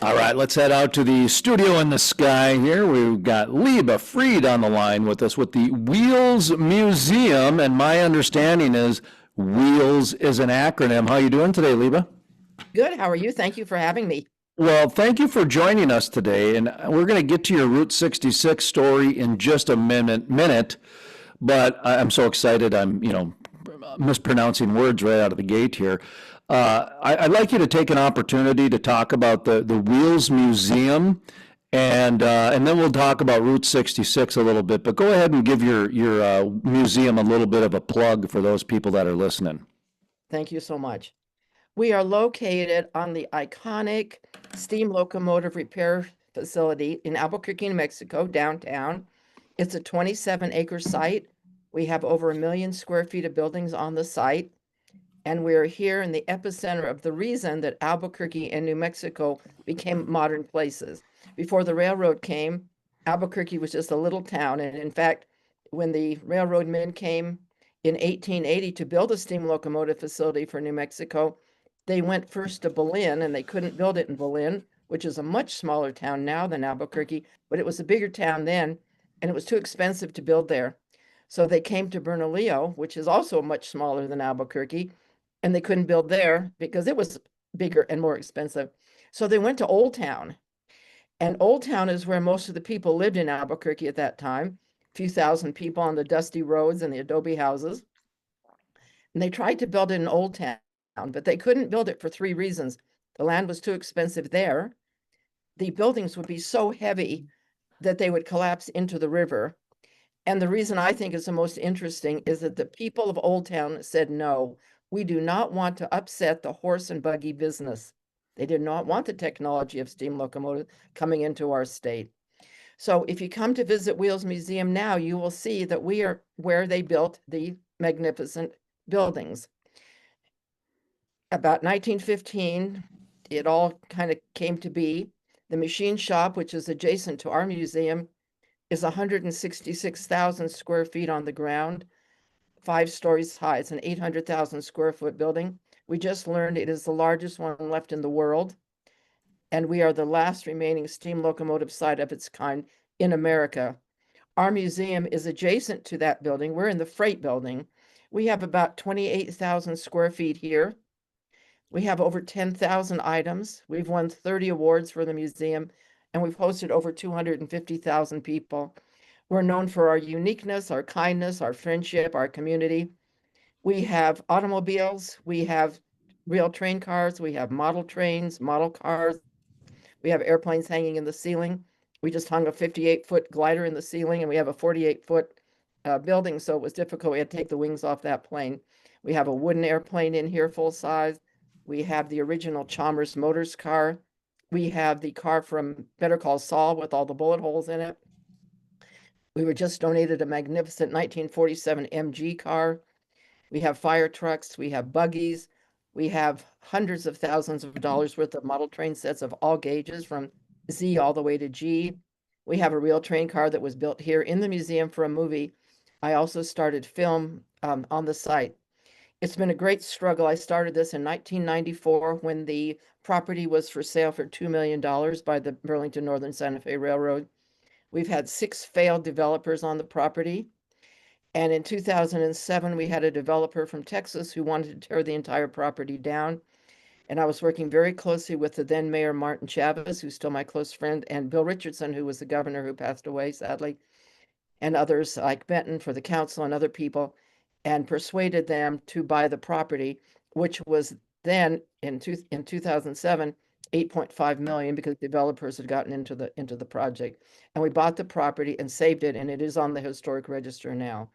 All right, let's head out to the studio in the sky here. We've got Leba Freed on the line with us with the Wheels Museum, and my understanding is WHEELS is an acronym. How you doing today, Leba? Good. How are you? Thank you for having me. Well, thank you for joining us today, and we're going to get to your Route 66 story in just a minute. But I'm so excited. I'm, mispronouncing words right out of the gate here. I'd like you to take an opportunity to talk about the Wheels Museum, and then we'll talk about Route 66 a little bit. But go ahead and give your museum a little bit of a plug for those people that are listening. Thank you so much. We are located on the iconic steam locomotive repair facility in Albuquerque, New Mexico, downtown. It's a 27-acre site. We have over 1 million square feet of buildings on the site. And we're here in the epicenter of the reason that Albuquerque and New Mexico became modern places. Before the railroad came, Albuquerque was just a little town. And in fact, when the railroad men came in 1880 to build a steam locomotive facility for New Mexico, they went first to Belen, and they couldn't build it in Belen, which is a much smaller town now than Albuquerque, but it was a bigger town then, and it was too expensive to build there. So they came to Bernalillo, which is also much smaller than Albuquerque, and they couldn't build there because it was bigger and more expensive. So they went to Old Town, and Old Town is where most of the people lived in Albuquerque at that time, a few thousand people on the dusty roads and the adobe houses. And they tried to build it in Old Town, but they couldn't build it for 3 reasons. The land was too expensive there. The buildings would be so heavy that they would collapse into the river. And the reason I think is the most interesting is that the people of Old Town said, no, we do not want to upset the horse and buggy business. They did not want the technology of steam locomotive coming into our state. So if you come to visit Wheels Museum now, you will see that we are where they built the magnificent buildings. About 1915, it all kind of came to be. The machine shop, which is adjacent to our museum, is 166,000 square feet on the ground, 5 stories high. It's an 800,000 square foot building. We just learned it is the largest one left in the world, and we are the last remaining steam locomotive site of its kind in America. Our museum is adjacent to that building. We're in the freight building. We have about 28,000 square feet here. We have over 10,000 items. We've won 30 awards for the museum, and we've hosted over 250,000 people. We're known for our uniqueness, our kindness, our friendship, our community. We have automobiles. We have real train cars. We have model trains, model cars. We have airplanes hanging in the ceiling. We just hung a 58-foot glider in the ceiling, and we have a 48-foot building, so it was difficult. We had to take the wings off that plane. We have a wooden airplane in here, full size. We have the original Chalmers Motors car. We have the car from Better Call Saul with all the bullet holes in it. We were just donated a magnificent 1947 MG car. We have fire trucks. We have buggies. We have hundreds of thousands of dollars worth of model train sets of all gauges from Z all the way to G. We have a real train car that was built here in the museum for a movie. I also started film on the site. It's been a great struggle. I started this in 1994 when the property was for sale for $2 million by the Burlington Northern Santa Fe Railroad. We've had 6 failed developers on the property. And in 2007, we had a developer from Texas who wanted to tear the entire property down. And I was working very closely with the then Mayor Martin Chavez, who's still my close friend, and Bill Richardson, who was the governor who passed away, sadly, and others like Benton for the council and other people, and persuaded them to buy the property, which was then in 2007, 8.5 million, because developers had gotten into the project. And we bought the property and saved it, and it is on the historic register now.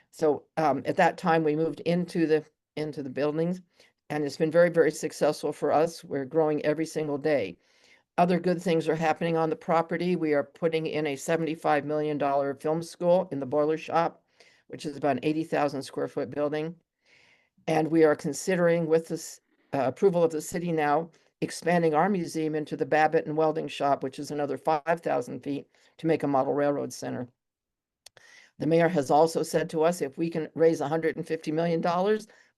So at that time, we moved into the buildings, and it's been very, very successful for us. We're growing every single day. Other good things are happening on the property. We are putting in a $75 million film school in the boiler shop, which is about an 80,000 square foot building. And we are considering, with this approval of the city now, expanding our museum into the Babbitt and Welding shop, which is another 5,000 feet, to make a model railroad center. The mayor has also said to us, if we can raise $150 million,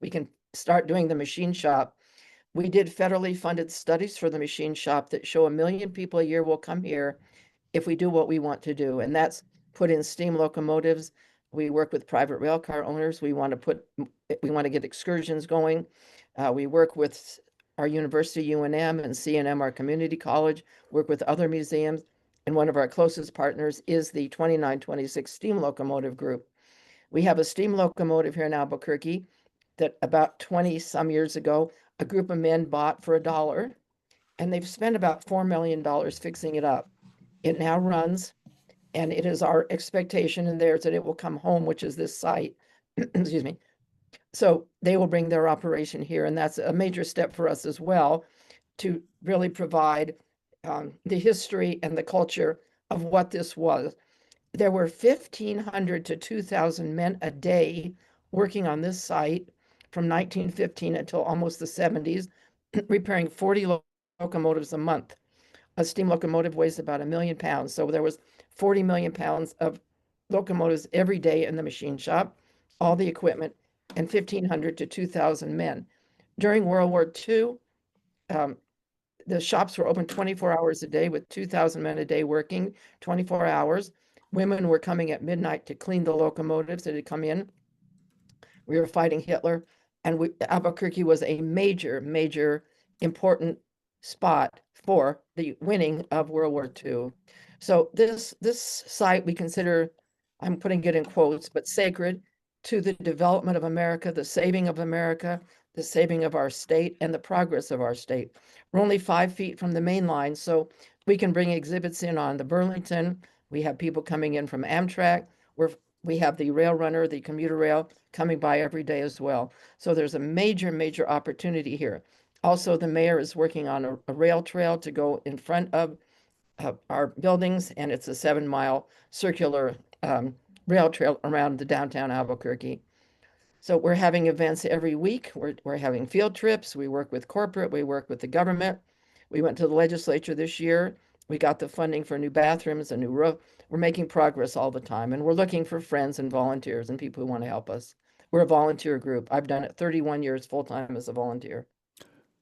we can start doing the machine shop. We did federally funded studies for the machine shop that show 1 million people a year will come here if we do what we want to do. And that's put in steam locomotives. We work with private rail car owners. We want to get excursions going. We work with our university, UNM, and CNM, our community college, work with other museums. And one of our closest partners is the 2926 Steam Locomotive Group. We have a steam locomotive here in Albuquerque that about 20 some years ago, a group of men bought for $1, and they've spent about $4 million fixing it up. It now runs, and it is our expectation and theirs that it will come home, which is this site. Excuse me. So they will bring their operation here, and that's a major step for us as well to really provide the history and the culture of what this was. There were 1,500 to 2,000 men a day working on this site from 1915 until almost the 70s, repairing 40 locomotives a month. A steam locomotive weighs about 1 million pounds. So there was 40 million pounds of locomotives every day in the machine shop, all the equipment, and 1,500 to 2,000 men. During World War II, the shops were open 24 hours a day with 2,000 men a day working 24 hours. Women were coming at midnight to clean the locomotives that had come in. We were fighting Hitler, and Albuquerque was a major, major important spot for the winning of World War II. So this site we consider, I'm putting it in quotes, but sacred to the development of America, the saving of America, the saving of our state, and the progress of our state. We're only 5 feet from the main line, so we can bring exhibits in on the Burlington. We have people coming in from Amtrak. We have the rail runner, the commuter rail, coming by every day as well. So there's a major, major opportunity here. Also, the mayor is working on a rail trail to go in front of our buildings, and it's a 7-mile circular rail trail around the downtown Albuquerque. So we're having events every week. We're having field trips. We work with corporate. We work with the government. We went to the legislature this year. We got the funding for new bathrooms, a new roof. We're making progress all the time, and we're looking for friends and volunteers and people who want to help us. We're a volunteer group. I've done it 31 years full-time as a volunteer.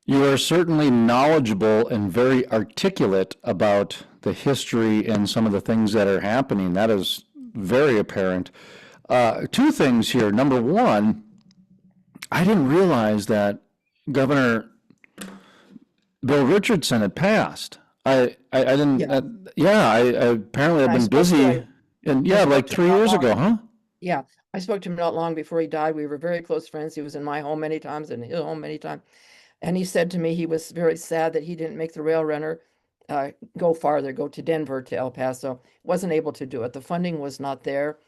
You are certainly knowledgeable and very articulate about the history and some of the things that are happening. That is very apparent. 2 things here. Number one, I didn't realize that Governor Bill Richardson had passed. I didn't. Yeah. I apparently I've I been spoke to busy, him. and I yeah, spoke like to 3 him not years long. ago, huh? Yeah, I spoke to him not long before he died. We were very close friends. He was in my home many times and his home many times. And he said to me he was very sad that he didn't make the rail runner go farther, go to Denver, to El Paso. Wasn't able to do it. The funding was not there.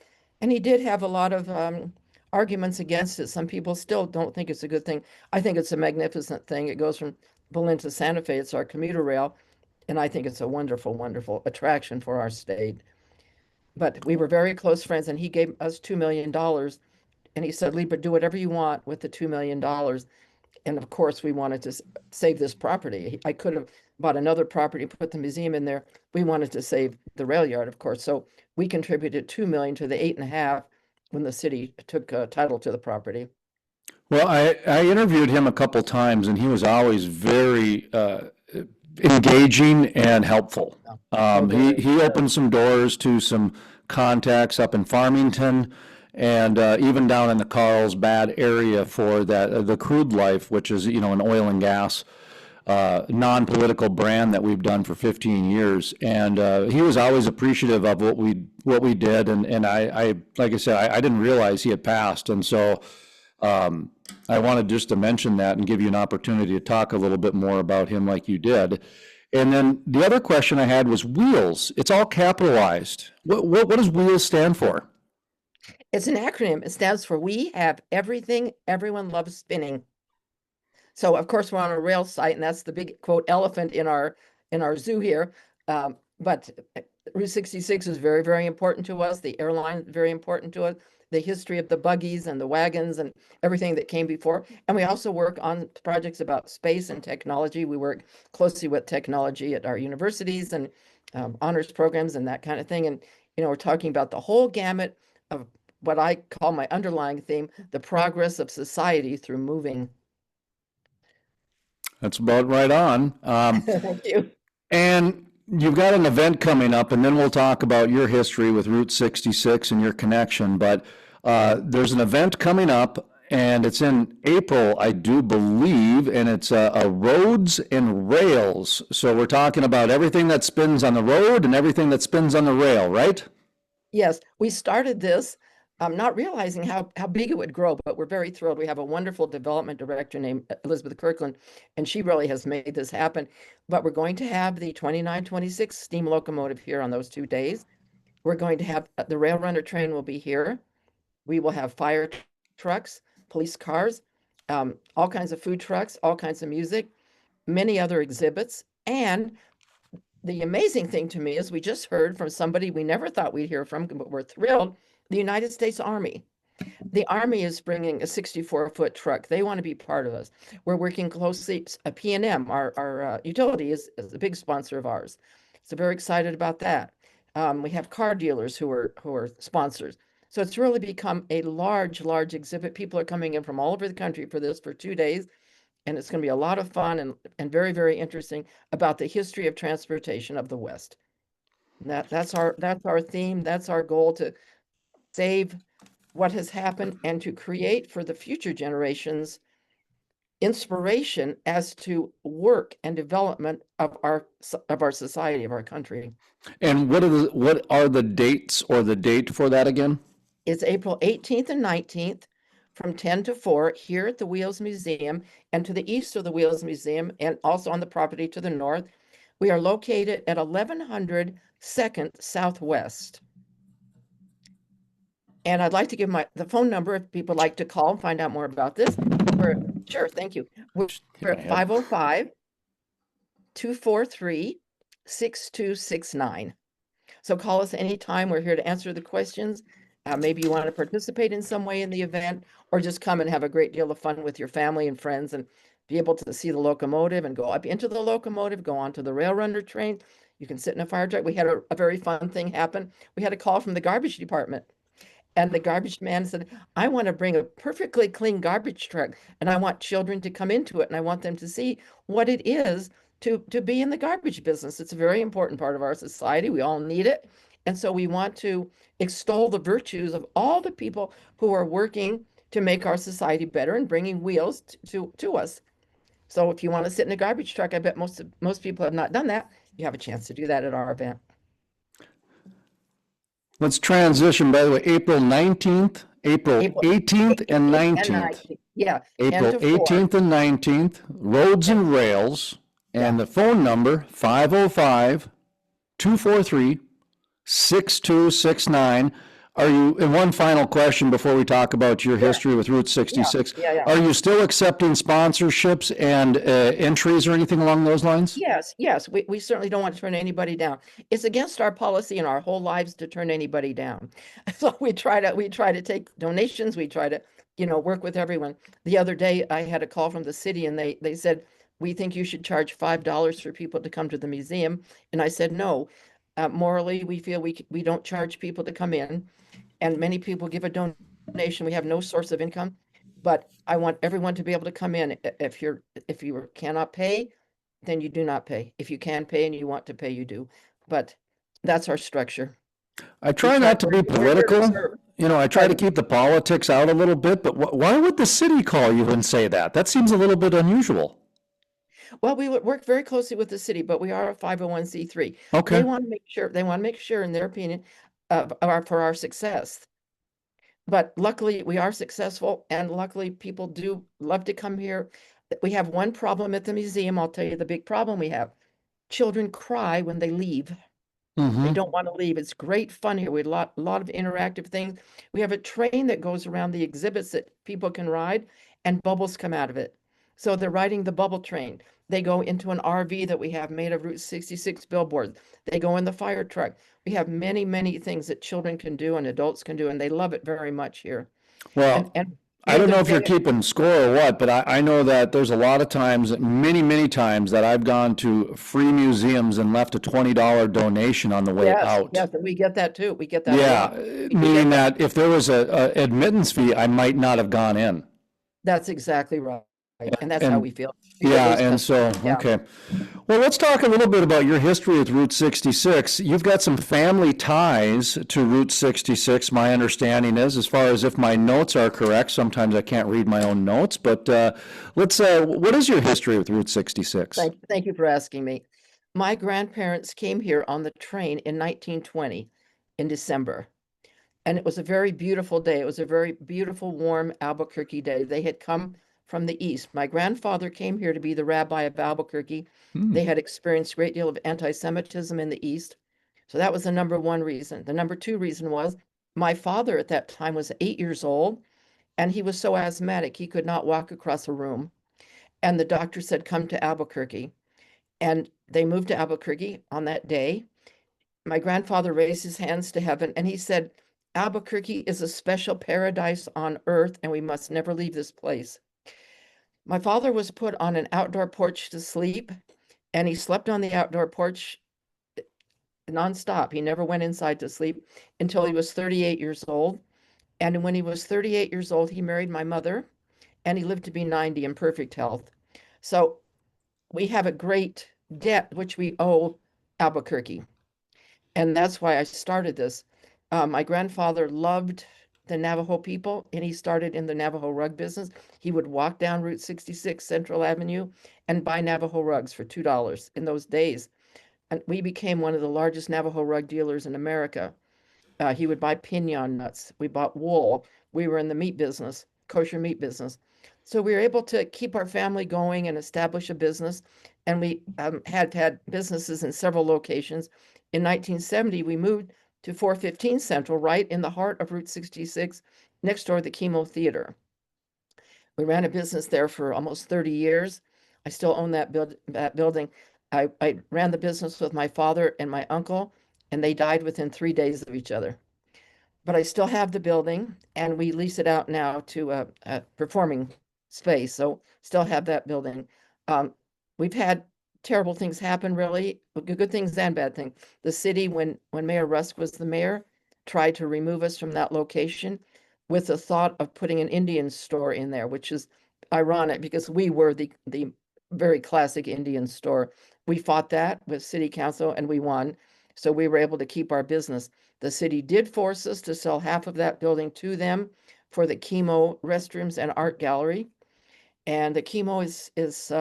And he did have a lot of arguments against it. Some people still don't think it's a good thing. I think it's a magnificent thing. It goes from Berlin to Santa Fe. It's our commuter rail. And I think it's a wonderful, wonderful attraction for our state. But we were very close friends, and he gave us $2 million. And he said, Leba, do whatever you want with the $2 million. And of course, we wanted to save this property. I could have bought another property, put the museum in there. We wanted to save the rail yard, of course. So we contributed $2 million to the 8.5 when the city took title to the property. Well, I interviewed him a couple times, and he was always very engaging and helpful. He opened some doors to some contacts up in Farmington, and even down in the Carlsbad area for that the crude life, which is an oil and gas non-political brand that we've done for 15 years. And he was always appreciative of what we did. And I like I said, I didn't realize he had passed, and so. I wanted just to mention that and give you an opportunity to talk a little bit more about him like you did. And then the other question I had was wheels. It's all capitalized. What does wheels stand for? It's an acronym. It stands for We Have Everything Everyone Loves Spinning. So of course we're on a rail site, and that's the big quote elephant in our zoo here. But Route 66 is very, very important to us. The airline is very important to us. The history of the buggies and the wagons and everything that came before. And we also work on projects about space and technology. We work closely with technology at our universities and honors programs and that kind of thing. And, we're talking about the whole gamut of what I call my underlying theme, the progress of society through moving. That's about right on. Thank you. And you've got an event coming up, and then we'll talk about your history with Route 66 and your connection. But there's an event coming up, and it's in April, I do believe, and it's a roads and rails. So we're talking about everything that spins on the road and everything that spins on the rail, right? Yes, we started this, not realizing how big it would grow, but we're very thrilled. We have a wonderful development director named Elizabeth Kirkland, and she really has made this happen. But we're going to have the 2926 steam locomotive here on those 2 days. We're going to have the rail runner train will be here. We will have fire trucks, police cars, all kinds of food trucks, all kinds of music, many other exhibits. And the amazing thing to me is we just heard from somebody we never thought we'd hear from, but we're thrilled, the United States Army. The Army is bringing a 64-foot truck. They want to be part of us. We're working closely. P&M, our utility, is a big sponsor of ours. So very excited about that. We have car dealers who are sponsors. So it's really become a large exhibit. People are coming in from all over the country for this for 2 days. And it's going to be a lot of fun and very, very interesting about the history of transportation of the West. That's our theme. That's our goal, to save what has happened and to create for the future generations inspiration as to work and development of our society, of our country. And what are the dates or the date for that again? It's April 18th and 19th from 10 to 4 here at the Wheels Museum and to the east of the Wheels Museum, and also on the property to the north. We are located at 1100 2nd Southwest. And I'd like to give the phone number if people like to call and find out more about this. Sure, thank you. We're at 505-243-6269. So call us anytime. We're here to answer the questions. Maybe you want to participate in some way in the event, or just come and have a great deal of fun with your family and friends and be able to see the locomotive and go up into the locomotive, go onto the rail runner train. You can sit in a fire truck. We had a very fun thing happen. We had a call from the garbage department. And the garbage man said, I want to bring a perfectly clean garbage truck, and I want children to come into it, and I want them to see what it is to be in the garbage business. It's a very important part of our society. We all need it. And so we want to extol the virtues of all the people who are working to make our society better and bringing wheels to us. So if you want to sit in a garbage truck, I bet most people have not done that. You have a chance to do that at our event. Let's transition, by the way, April 19th, April 18th and 19th. Yeah. April 18th and 19th, roads and rails, and the phone number 505-243-6269. Are you, and one final question before we talk about your history with Route 66. Are you still accepting sponsorships and entries or anything along those lines? Yes. We certainly don't want to turn anybody down. It's against our policy and our whole lives to turn anybody down. So we try to take donations. We try to, work with everyone. The other day I had a call from the city, and they said, we think you should charge $5 for people to come to the museum. And I said, no, morally, we feel we don't charge people to come in. And many people give a donation. We have no source of income, but I want everyone to be able to come in. If you cannot pay, then you do not pay. If you can pay and you want to pay, you do. But that's our structure. I try not to be political. I try to keep the politics out a little bit, but why would the city call you and say that? That seems a little bit unusual. Well, we would work very closely with the city, but we are a 501c3. Okay. They want to make sure, in their opinion, for our success. But luckily we are successful, and luckily people do love to come here. We have one problem at the museum. I'll tell you the big problem we have. Children cry when they leave. They don't want to leave. It's great fun here. We have a lot of interactive things. We have a train that goes around the exhibits that people can ride, and bubbles come out of it. So they're riding the bubble train. They go into an RV that we have made of Route 66 billboards. They go in the fire truck. We have many, many things that children can do and adults can do, and they love it very much here. Well, I don't know if you're keeping score or what, but I know that there's a lot of times, many times, that I've gone to free museums and left a $20 donation on the way out. Yes, and we get that too. We get that. Yeah, meaning that if there was a admittance fee, I might not have gone in. That's exactly right. And that's how we feel. Yeah, those and so, customers. Yeah. okay. Well, let's talk a little bit about your history with Route 66. You've got some family ties to Route 66, my understanding is, as far as if my notes are correct. Sometimes I can't read my own notes, but what is your history with Route 66? Thank you for asking me. My grandparents came here on the train in 1920 in December. And it was a very beautiful day. It was a very beautiful, warm Albuquerque day. They had come from the east. My grandfather came here to be the rabbi of Albuquerque. Hmm. They had experienced a great deal of anti-Semitism in the east. So that was the number one reason. The number two reason was my father at that time was 8 years old, and he was so asthmatic he could not walk across a room. And the doctor said, "Come to Albuquerque." And they moved to Albuquerque on that day. My grandfather raised his hands to heaven and he said, "Albuquerque is a special paradise on earth, and we must never leave this place." My father was put on an outdoor porch to sleep, and he slept on the outdoor porch nonstop. He never went inside to sleep until he was 38 years old. And when he was 38 years old, he married my mother, and he lived to be 90 in perfect health. So we have a great debt which we owe Albuquerque. And that's why I started this. My grandfather loved the Navajo people, and he started in the Navajo rug business. He would walk down Route 66 Central Avenue and buy Navajo rugs for $2 in those days. And we became one of the largest Navajo rug dealers in America. He would buy pinon nuts. We bought wool. We were in the meat business, kosher meat business. So we were able to keep our family going and establish a business. And we had businesses in several locations. In 1970, we moved to 415 Central, right in the heart of Route 66, next door to the Chemo Theater. We ran a business there for almost 30 years. I still own that building. I ran the business with my father and my uncle, and they died within 3 days of each other. But I still have the building, and we lease it out now to a performing space. So still have that building. We've had terrible things happen, really, good things and bad things. The city, when Mayor Rusk was the mayor, tried to remove us from that location with the thought of putting an Indian store in there, which is ironic because we were the very classic Indian store. We fought that with city council and we won. So we were able to keep our business. The city did force us to sell half of that building to them for the Chemo restrooms and art gallery. And the Chemo is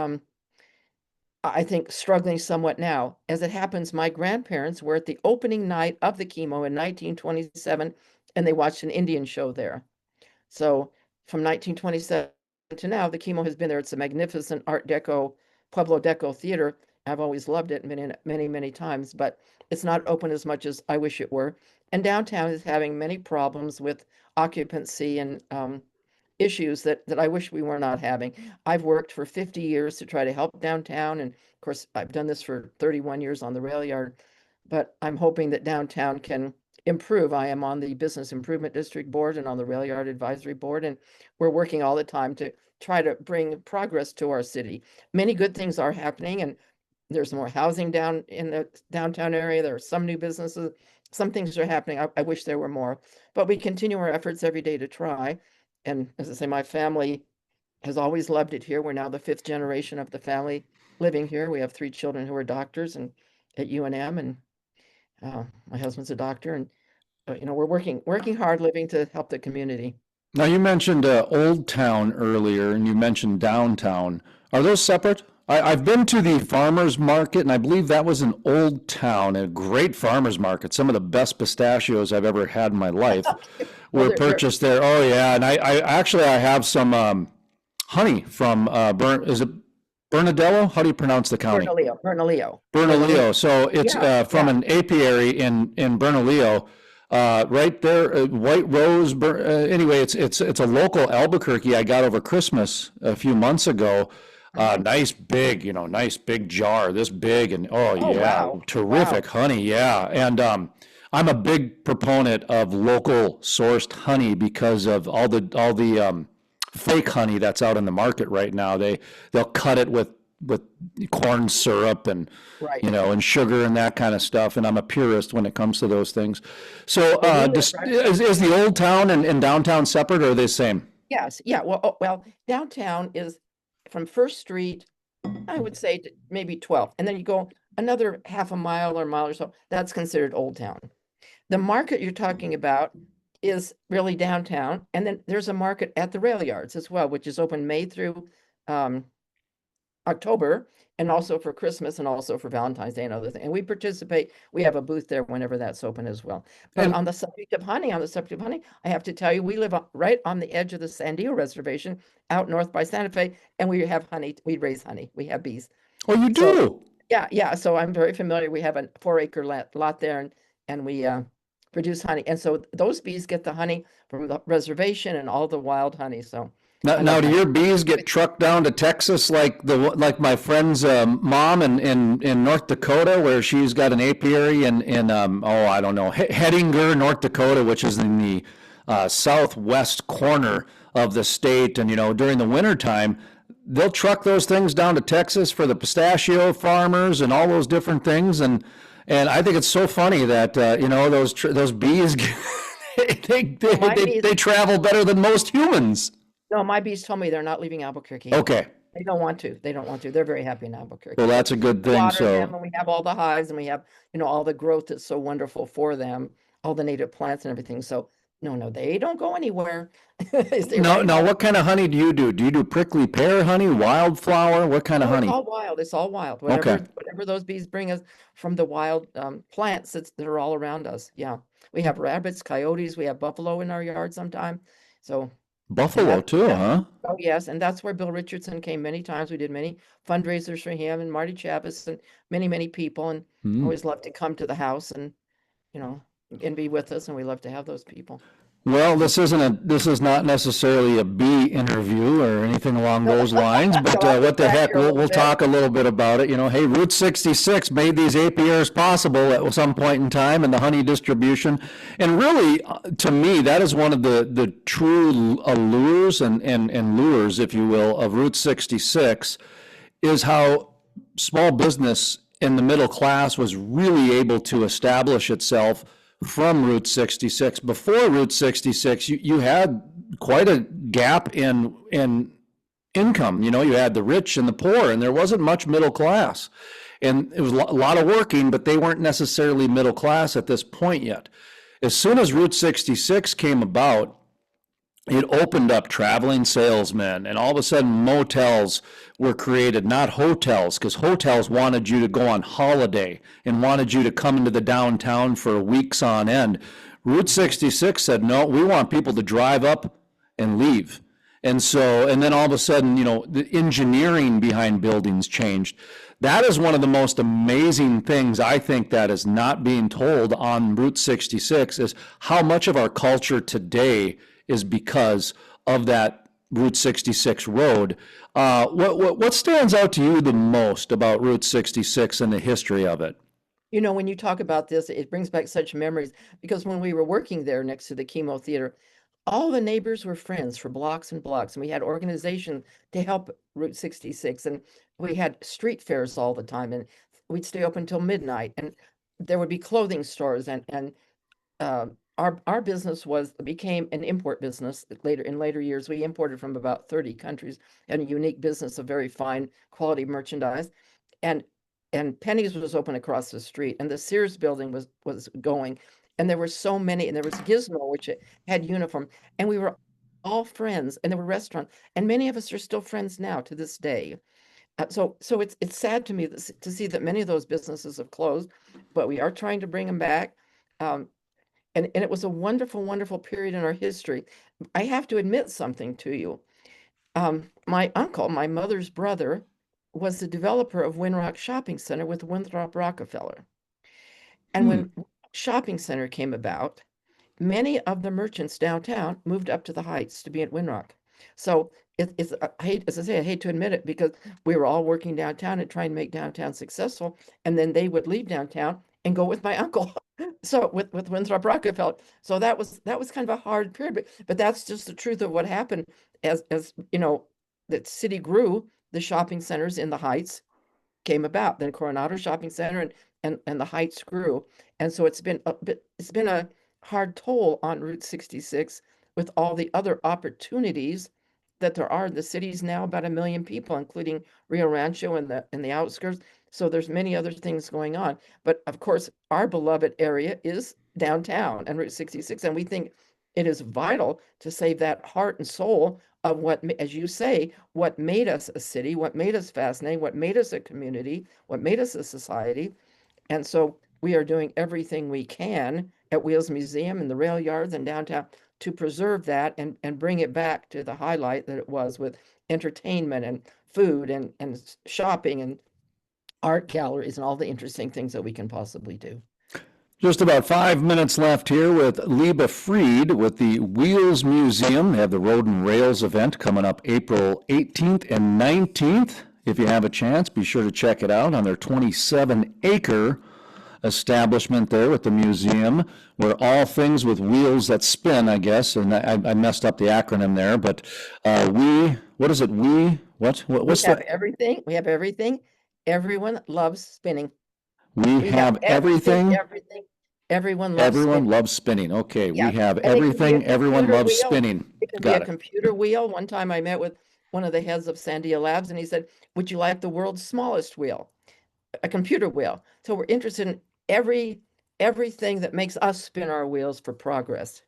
I think, struggling somewhat now. As it happens, my grandparents were at the opening night of the Chemo in 1927, and they watched an Indian show there. So from 1927 to now, the Chemo has been there. It's a magnificent Art Deco, Pueblo Deco theater. I've always loved it, been in it many, many times, but it's not open as much as I wish it were. And downtown is having many problems with occupancy and issues that I wish we were not having. I've worked for 50 years to try to help downtown, and of course, I've done this for 31 years on the rail yard, but I'm hoping that downtown can improve. I am on the Business Improvement District Board and on the Rail Yard Advisory Board, and we're working all the time to try to bring progress to our city. Many good things are happening, and there's more housing down in the downtown area. There are some new businesses. Some things are happening. I wish there were more, but we continue our efforts every day to try. And as I say, my family has always loved it here. We're now the fifth generation of the family living here. We have three children who are doctors and at UNM, and my husband's a doctor, and we're working hard, living to help the community. Now, you mentioned Old Town earlier, and you mentioned downtown. Are those separate? I've been to the farmers market, and I believe that was an Old Town, a great farmers market. Some of the best pistachios I've ever had in my life Well, were they're purchased there. Oh yeah, and I have some honey from is it Bernardello? How do you pronounce the county? Bernalillo. Bernalillo. So it's from Yeah. an apiary in Bernalillo, right there. White Rose. Anyway, it's a local Albuquerque I got over Christmas a few months ago. Nice big, nice big jar, this big, and oh Oh, yeah, wow. terrific honey, yeah. And I'm a big proponent of local sourced honey because of all the fake honey that's out in the market right now. They'll cut it with corn syrup and Right. and sugar and that kind of stuff. And I'm a purist when it comes to those things. So They need it, right? is the old town and downtown separate, or are they the same? Yes. Yeah. Well, downtown is from First Street I would say maybe 12. And then you go another half a mile or mile or so, that's considered Old Town. The market you're talking about is really downtown. And then there's a market at the rail yards as well, which is open May through um, October, and also for Christmas and also for Valentine's Day and other things. And we participate, we have a booth there whenever that's open as well. But And on the subject of honey, I have to tell you, we live right on the edge of the Sandio Reservation out north by Santa Fe, and we have honey, we raise honey, we have bees. oh, you So do? yeah, so I'm very familiar. We have a 4-acre lot there, and we produce honey. And so those bees get the honey from the reservation and all the wild honey. So Now, I love do honey. your bees get trucked down to Texas like my friend's mom in North Dakota, where she's got an apiary in oh, I don't know, Hettinger, North Dakota, which is in the southwest corner of the state. And during the wintertime, they'll truck those things down to Texas for the pistachio farmers and all those different things. And I think it's so funny that those bees My bees, they travel better than most humans. no, my bees told me they're not leaving Albuquerque. Okay. They don't want to. They don't want to. They're very happy in Well, Albuquerque. that's a good We thing. water them, So, and we have all the hives, and we have, all the growth that's so wonderful for them, all the native plants and everything. So no, they don't go anywhere. They stay right now, home. what kind of honey do you do? Do you do prickly pear honey, wildflower? What kind of No, it's honey? all wild. It's all wild. Okay. Whatever those bees bring us from the wild plants that are all around us. Yeah. We have rabbits, coyotes, we have buffalo in our yard sometime. So, and Buffalo too, that, huh? oh yes, and that's where Bill Richardson came many times. We did many fundraisers for him and Marty Chavis and many people, and Hmm. always loved to come to the house and, you know, and be with us. And we love to have those people. Well, this is not necessarily a bee interview or anything along No, those lines, so but I'll what just the brag heck, here a little we'll bit. talk a little bit about it. Hey, Route 66 made these apiaries possible at some point in time, and the honey distribution. And really, to me, that is one of the true allures and lures, if you will, of Route 66, is how small business in the middle class was really able to establish itself from Route 66. Before Route 66, you had quite a gap in income. You had the rich and the poor, and there wasn't much middle class. And it was a lot of working, but they weren't necessarily middle class at this point yet. As soon as Route 66 came about, it opened up traveling salesmen, and all of a sudden motels were created, not hotels, because hotels wanted you to go on holiday and wanted you to come into the downtown for weeks on end. Route 66 said, no, we want people to drive up and leave. And then all of a sudden, the engineering behind buildings changed. That is one of the most amazing things I think that is not being told on Route 66, is how much of our culture today is because of that Route 66 road. What stands out to you the most about Route 66 and the history of it? When you talk about this, it brings back such memories, because when we were working there next to the chemo theater, all the neighbors were friends for blocks and blocks, and we had organization to help Route 66, and we had street fairs all the time, and we'd stay open until midnight, and there would be clothing stores, and uh, our business became an import business. In later years, we imported from about 30 countries, and a unique business of very fine quality merchandise. And Penny's was open across the street, and the Sears building was going, and there were so many, and there was Gizmo, which had uniform, and we were all friends, and there were restaurants, and many of us are still friends now to this day. So it's sad to me to see that many of those businesses have closed, but we are trying to bring them back. Um, and it was a wonderful period in our history. I have to admit something to you. My uncle, my mother's brother, was the developer of Winrock Shopping Center with Winthrop Rockefeller. And Hmm. when shopping center came about, many of the merchants downtown moved up to the Heights to be at Winrock. So as I say, I hate to admit it, because we were all working downtown and trying to make downtown successful. And then they would leave downtown and go with my uncle. So with Winthrop Rockefeller. So that was kind of a hard period, but that's just the truth of what happened as the city grew, the shopping centers in the Heights came about. Then Coronado Shopping Center and the Heights grew. And so it's been a hard toll on Route 66 with all the other opportunities that there are. The city's now about 1 million people, including Rio Rancho and the outskirts. So there's many other things going on. But of course, our beloved area is downtown and Route 66. And we think it is vital to save that heart and soul of what, as you say, what made us a city, what made us fascinating, what made us a community, what made us a society. And so we are doing everything we can at Wheels Museum and the rail yards and downtown to preserve that and bring it back to the highlight that it was, with entertainment and food and shopping and art galleries and all the interesting things that we can possibly do. Just about 5 minutes left here with Leba Freed with the Wheels Museum. They have the Road and Rails event coming up April 18th and 19th. If you have a chance, be sure to check it out on their 27-acre establishment there with the museum, where all things with wheels that spin, I guess, and I messed up the acronym there, but what is it? What's that? Everything. We have everything. Everyone loves spinning. We have everything. Everyone loves Everyone spinning. loves spinning. Okay, Yeah. we have And it can be a everything. Everyone computer loves wheel. spinning. It can be Got a it. computer wheel. One time I met with one of the heads of Sandia Labs, and he said, "Would you like the world's smallest wheel? A computer wheel." So we're interested in everything that makes us spin our wheels for progress.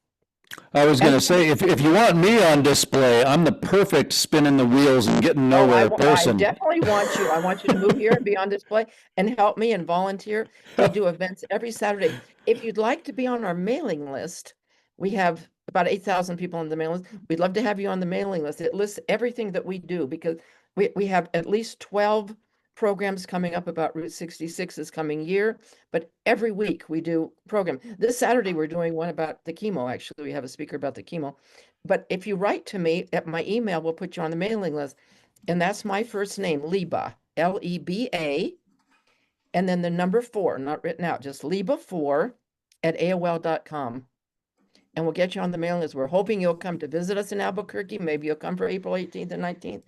I was going to say, if you want me on display, I'm the perfect spinning the wheels and getting nowhere I person. definitely want you. I want you to move here and be on display and help me and volunteer. We do events every Saturday. If you'd like to be on our mailing list, we have about 8,000 people on the mailing list. We'd love to have you on the mailing list. It lists everything that we do, because we have at least 12 programs coming up about Route 66 this coming year, but every week we do program. This Saturday, we're doing one about the chemo. Actually, we have a speaker about the chemo. But if you write to me at my email, we'll put you on the mailing list. And that's my first name, Leba, Leba, and then the number 4, not written out, just Leba4 at AOL.com. And we'll get you on the mailing list. We're hoping you'll come to visit us in Albuquerque. Maybe you'll come for April 18th and 19th.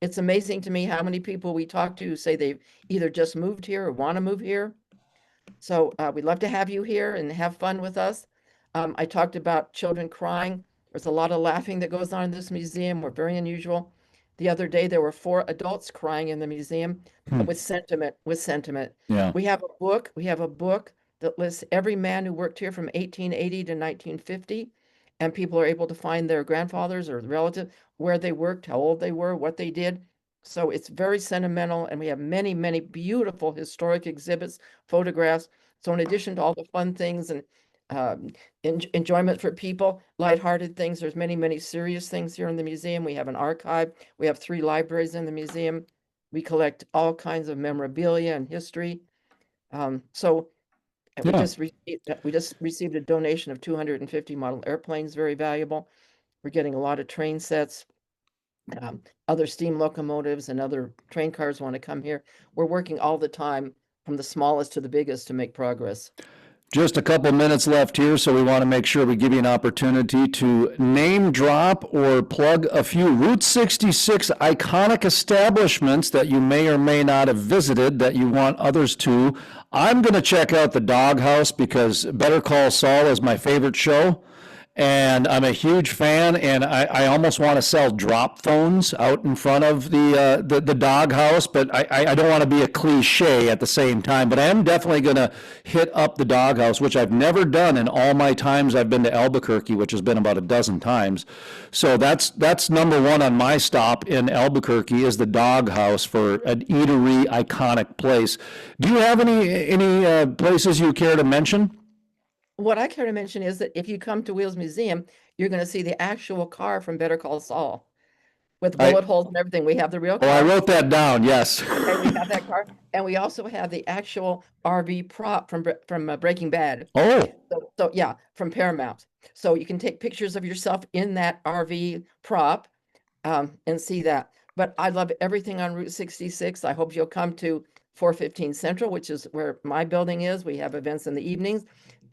It's amazing to me how many people we talk to who say they've either just moved here or want to move here. So we'd love to have you here and have fun with us. I talked about children crying. There's a lot of laughing that goes on in this museum. We're very unusual. The other day, there were 4 adults crying in the museum, but with sentiment, Yeah. We have a book that lists every man who worked here from 1880 to 1950. And people are able to find their grandfathers or relatives, where they worked, how old they were, what they did. So it's very sentimental, and we have many, many beautiful historic exhibits, photographs. So in addition to all the fun things and enjoyment for people, lighthearted things, there's many, many serious things here in the museum. We have an archive. We have 3 libraries in the museum. We collect all kinds of memorabilia and history. So we just received a donation of 250 model airplanes, very valuable. We're getting a lot of train sets. Other steam locomotives and other train cars want to come here. We're working all the time, from the smallest to the biggest, to make progress. Just a couple minutes left here, so we want to make sure we give you an opportunity to name drop or plug a few Route 66 iconic establishments that you may or may not have visited that you want others to. I'm going to check out the Doghouse, because Better Call Saul is my favorite show. And I'm a huge fan, and I almost want to sell drop phones out in front of the Doghouse, but I don't want to be a cliche at the same time. But I am definitely going to hit up the Doghouse, which I've never done in all my times I've been to Albuquerque, which has been about a dozen times. So that's number 1 on my stop in Albuquerque, is the Doghouse, for an eatery iconic place. Do you have any places you care to mention? What I care to mention is that if you come to Wheels Museum, you're going to see the actual car from Better Call Saul, with bullet holes and everything. We have the real car. Oh, I wrote that down, yes. Okay, we have that car. And we also have the actual RV prop from Breaking Bad. Oh, So yeah, from Paramount. So you can take pictures of yourself in that RV prop and see that. But I love everything on Route 66. I hope you'll come to 415 Central, which is where my building is. We have events in the evenings,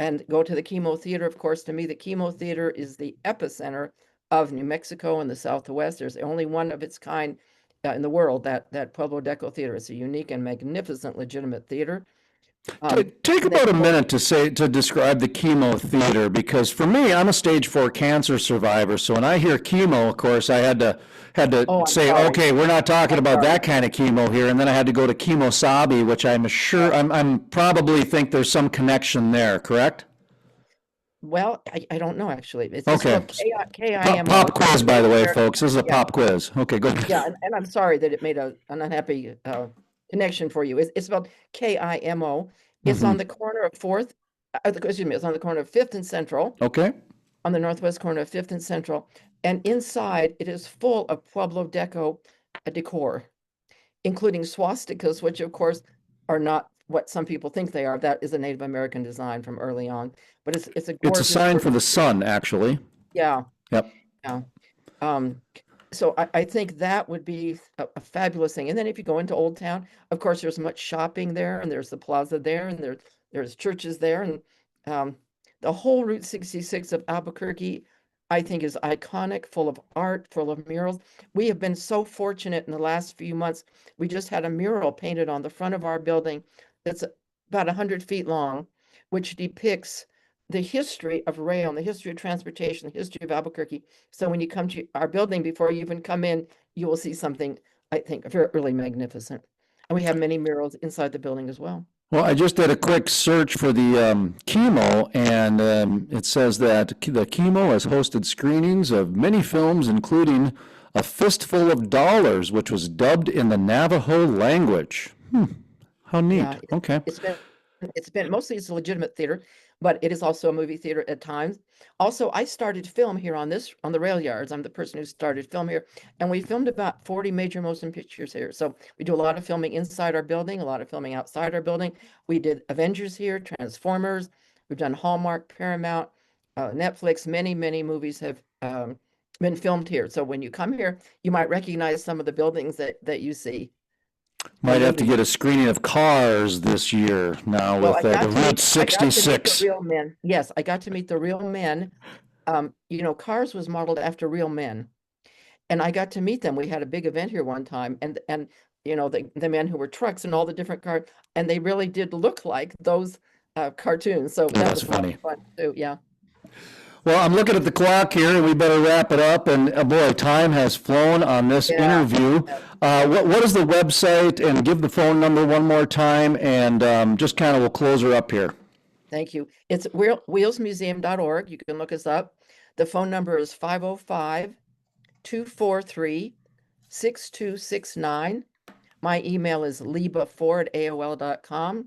and go to the Chemo Theater. Of course, to me, the Chemo Theater is the epicenter of New Mexico and the Southwest. There's only one of its kind in the world, that Pueblo Deco Theater. It's a unique and magnificent, legitimate theater. Take and then about a minute to describe the chemo theater, because for me, I'm a stage 4 cancer survivor. So when I hear chemo, of course, I had to oh, I'm say, sorry. okay, we're not talking I'm about sorry. that kind of chemo here. And then I had to go to chemosabi, which I'm probably think there's some connection there, correct? Well, I don't know actually. It's Okay. spelled K-I-M-O. Pop It's a quiz, by Native the way, American. folks. This is a Yeah, pop quiz. Okay, go yeah, ahead. and I'm sorry that it made an unhappy connection for you. It's spelled K-I-M-O. It's on Mhm. the corner of Fourth. Excuse me. It's on the corner of Fifth and Central, Okay. on the northwest corner of Fifth and Central, and inside it is full of Pueblo Deco decor, including swastikas, which of course are not what some people think they are. That is a Native American design from early on, but it's a It's a gorgeous, sign for gorgeous. the sun, actually. Yeah, Yep. yeah. Um, so I think that would be a fabulous thing. And then if you go into Old Town, of course, there's much shopping there, and there's the plaza there, and there's churches there, and um, the whole Route 66 of Albuquerque, I think, is iconic, full of art, full of murals. We have been so fortunate in the last few months. We just had a mural painted on the front of our building that's about 100 feet long, which depicts the history of rail and the history of transportation, the history of Albuquerque. So when you come to our building, before you even come in, you will see something, I think, very really magnificent. And we have many murals inside the building as well. Well, I just did a quick search for the chemo, and it says that the chemo has hosted screenings of many films, including A Fistful of Dollars, which was dubbed in the Navajo language. How neat. Yeah, Okay. it's been mostly it's a legitimate theater, but it is also a movie theater at times. Also, I started film here on the rail yards. I'm the person who started film here, and we filmed about 40 major motion pictures here. So we do a lot of filming inside our building, a lot of filming outside our building. We did Avengers here, Transformers. We've done Hallmark, Paramount, Netflix. Many, many movies have been filmed here. So when you come here, you might recognize some of the buildings that you see in the Might have to movie. get a screening of Cars this year now Well, with the Route I got to meet the 66. real men. Yes, I got to meet the real men. Cars was modeled after real men, and I got to meet them. We had a big event here one time, and the men who were trucks and all the different cars, and they really did look like those cartoons. So Oh, that that's was a lot funny. of fun too. Yeah. Well, I'm looking at the clock here, and we better wrap it up. And boy, time has flown on this Yeah. interview. What is the website? And give the phone number one more time, and just kind of we'll close her up here. Thank you. It's wheelsmuseum.org. You can look us up. The phone number is 505-243-6269. My email is lebafour@aol.com.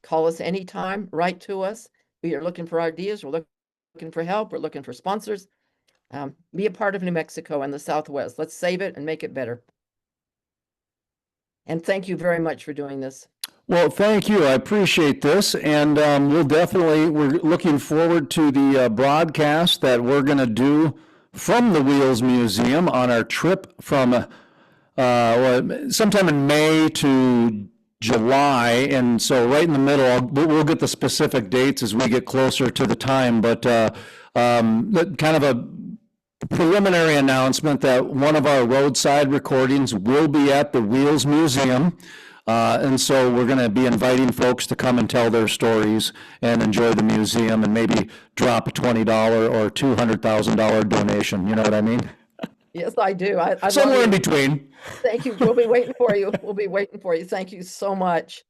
Call us anytime, write to us. We are looking for ideas. We're looking for help. We're looking for sponsors. Be a part of New Mexico and the Southwest. Let's save it and make it better. And thank you very much for doing this. Well, thank you. I appreciate this, and we're looking forward to the broadcast that we're going to do from the Wheels Museum on our trip from sometime in May to July, and so right in the middle, we'll get the specific dates as we get closer to the time, but kind of a preliminary announcement that one of our roadside recordings will be at the Wheels Museum. And so we're going to be inviting folks to come and tell their stories and enjoy the museum and maybe drop a $20 or $200,000 donation. You know what I mean? Yes, I do. I love Somewhere in you. between. Thank you. We'll be waiting for you. We'll be waiting for you. Thank you so much.